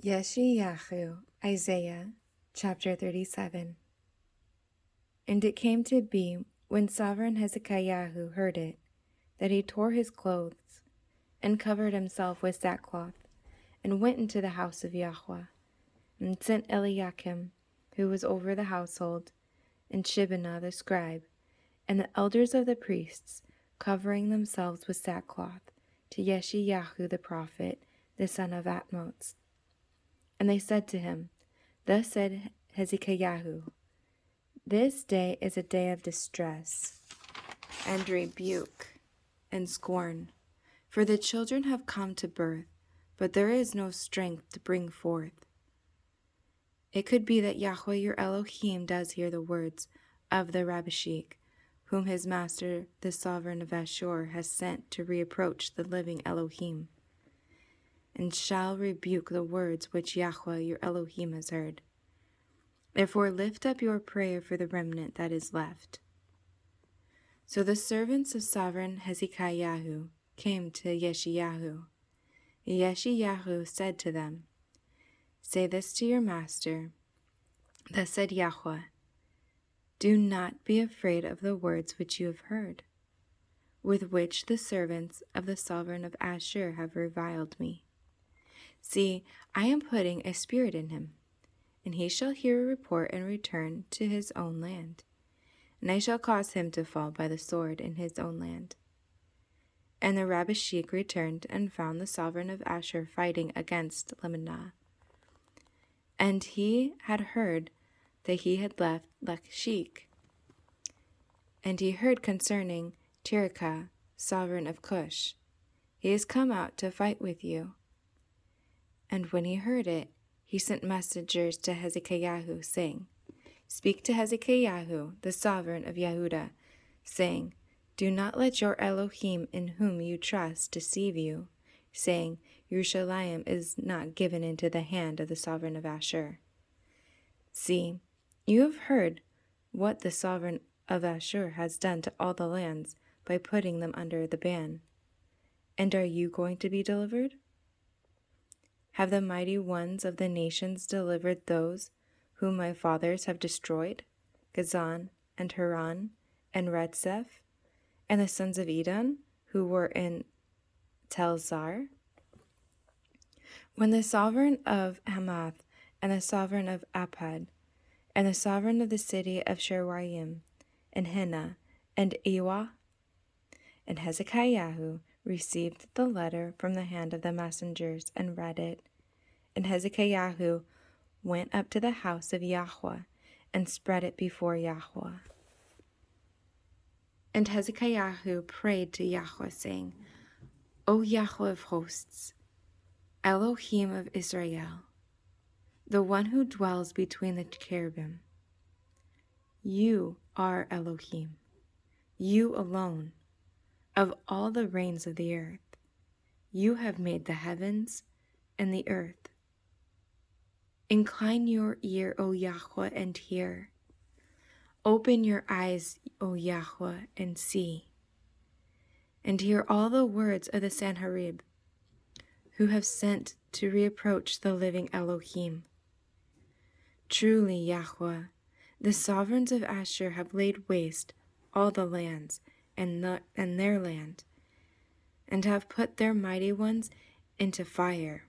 Yeshayahu, Isaiah, chapter 37. And it came to be, when sovereign Hezekiah heard it, that he tore his clothes, and covered himself with sackcloth, and went into the house of Yahweh, and sent Eliakim, who was over the household, and Shebna the scribe, and the elders of the priests, covering themselves with sackcloth, to Yeshayahu the prophet, the son of Amos. And they said to him, Thus said Hezekiah, This day is a day of distress, and rebuke, and scorn. For the children have come to birth, but there is no strength to bring forth. It could be that Yahweh your Elohim does hear the words of the Rabashik, whom his master, the sovereign of Ashur, has sent to reapproach the living Elohim, and shall rebuke the words which Yahweh your Elohim has heard. Therefore lift up your prayer for the remnant that is left. So the servants of sovereign Hezekiah came to Yeshayahu. Yeshayahu said to them, Say this to your master. Thus said Yahweh, Do not be afraid of the words which you have heard, with which the servants of the sovereign of Ashur have reviled me. See, I am putting a spirit in him, and he shall hear a report and return to his own land, and I shall cause him to fall by the sword in his own land. And the Rabashik returned and found the sovereign of Ashur fighting against Libnah. And he had heard that he had left Lachish, and he heard concerning Tirhakah, sovereign of Cush, He is come out to fight with you. And when he heard it, he sent messengers to Hezekiah, saying, Speak to Hezekiah, the sovereign of Yehuda, saying, Do not let your Elohim in whom you trust deceive you, saying, Yerushalayim is not given into the hand of the sovereign of Ashur. See, you have heard what the sovereign of Ashur has done to all the lands by putting them under the ban. And are you going to be delivered? Have the mighty ones of the nations delivered those whom my fathers have destroyed, Gazan and Haran and Retseph, and the sons of Edom who were in Telzar? When the sovereign of Hamath and the sovereign of Apad and the sovereign of the city of Sherwaim and Henna and Yeshayahu and Hezekiah received the letter from the hand of the messengers and read it. And Hezekiah went up to the house of Yahweh and spread it before Yahweh. And Hezekiah prayed to Yahweh, saying, O Yahweh of hosts, Elohim of Israel, the one who dwells between the cherubim, you are Elohim, you alone, of all the reigns of the earth. You have made the heavens and the earth. Incline your ear, O Yahweh, and hear. Open your eyes, O Yahweh, and see. And hear all the words of the Sanherib, who have sent to reapproach the living Elohim. Truly, Yahweh, the sovereigns of Ashur have laid waste all the lands and their land, and have put their mighty ones into fire.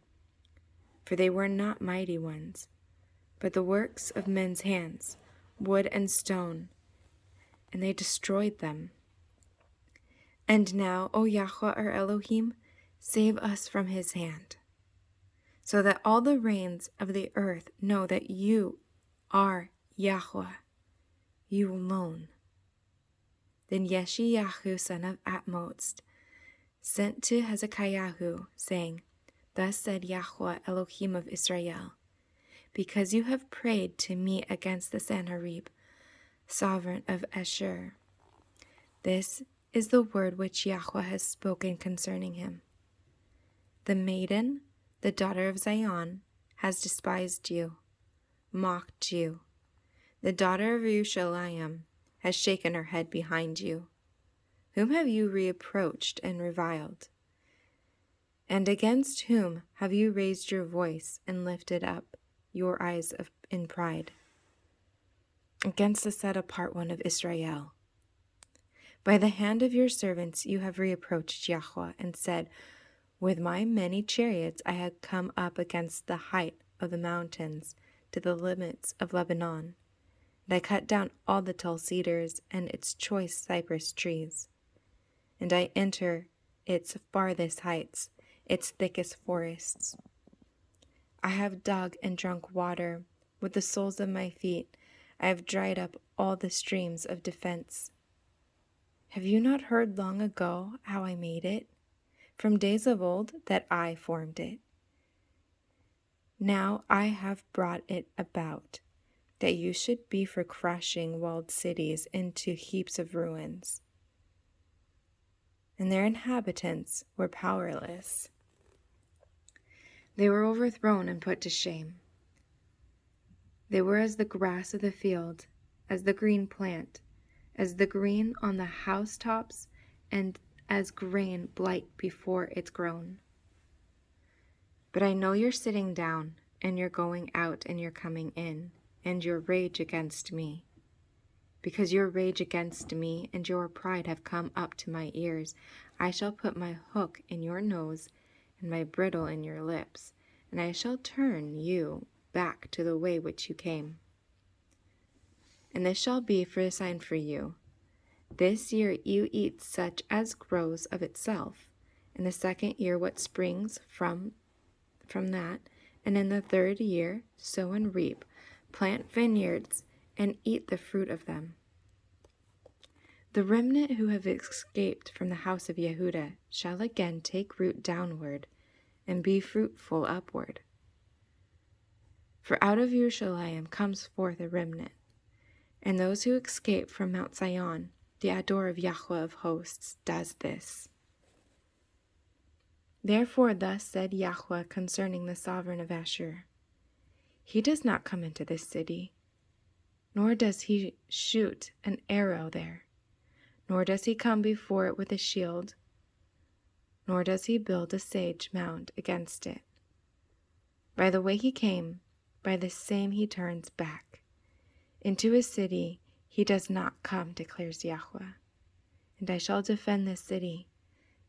For they were not mighty ones, but the works of men's hands, wood and stone, and they destroyed them. And now, O Yahweh our Elohim, save us from his hand, so that all the reigns of the earth know that you are Yahweh, you alone. Then Yeshayahu, son of Amos, sent to Hezekiah, saying, Thus said Yahweh, Elohim of Israel, because you have prayed to me against the Sanherib, sovereign of Ashur. This is the word which Yahweh has spoken concerning him. The maiden, the daughter of Zion, has despised you, mocked you. The daughter of Yerushalayim has shaken her head behind you. Whom have you reproached and reviled? And against whom have you raised your voice and lifted up your eyes in pride? Against the set-apart one of Israel. By the hand of your servants you have reproached Yahweh, and said, with my many chariots I had come up against the height of the mountains to the limits of Lebanon, and I cut down all the tall cedars and its choice cypress trees, and I enter its farthest heights, its thickest forests. I have dug and drunk water with the soles of my feet. I have dried up all the streams of defense. Have you not heard long ago how I made it? From days of old that I formed it. Now I have brought it about, that you should be for crushing walled cities into heaps of ruins. And their inhabitants were powerless. They were overthrown and put to shame. They were as the grass of the field, as the green plant, as the green on the housetops, and as grain blight before it's grown. But I know you're sitting down, and you're going out, and you're coming in, and your rage against me. Because your rage against me and your pride have come up to my ears, I shall put my hook in your nose and my bridle in your lips, and I shall turn you back to the way which you came. And this shall be for a sign for you. This year you eat such as grows of itself, in the second year what springs from that, and in the third year sow and reap, plant vineyards, and eat the fruit of them. The remnant who have escaped from the house of Yehuda shall again take root downward, and be fruitful upward. For out of Yerushalayim comes forth a remnant, and those who escape from Mount Zion, the Ador of Yahweh of hosts, does this. Therefore thus said Yahweh concerning the sovereign of Ashur, he does not come into this city, nor does he shoot an arrow there, nor does he come before it with a shield, nor does he build a sage mound against it. By the way he came, by the same he turns back. Into his city he does not come, declares Yahweh. And I shall defend this city,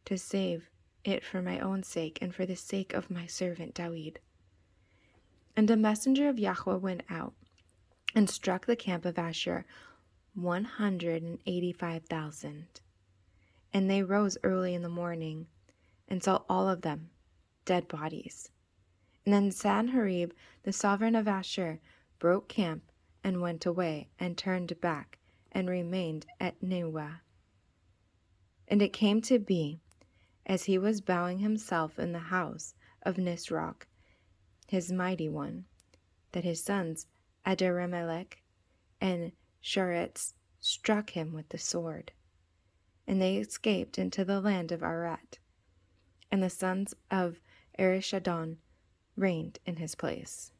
to save it for my own sake and for the sake of my servant David. And a messenger of Yahweh went out and struck the camp of Ashur 185,000. And they rose early in the morning and saw all of them dead bodies. And then Sanherib, the sovereign of Ashur, broke camp and went away and turned back and remained at Yeshayahu. And it came to be, as he was bowing himself in the house of Nisroch, his mighty one, that his sons Adaramelech and Sharetz struck him with the sword. And they escaped into the land of Arat, and the sons of Ereshadon reigned in his place.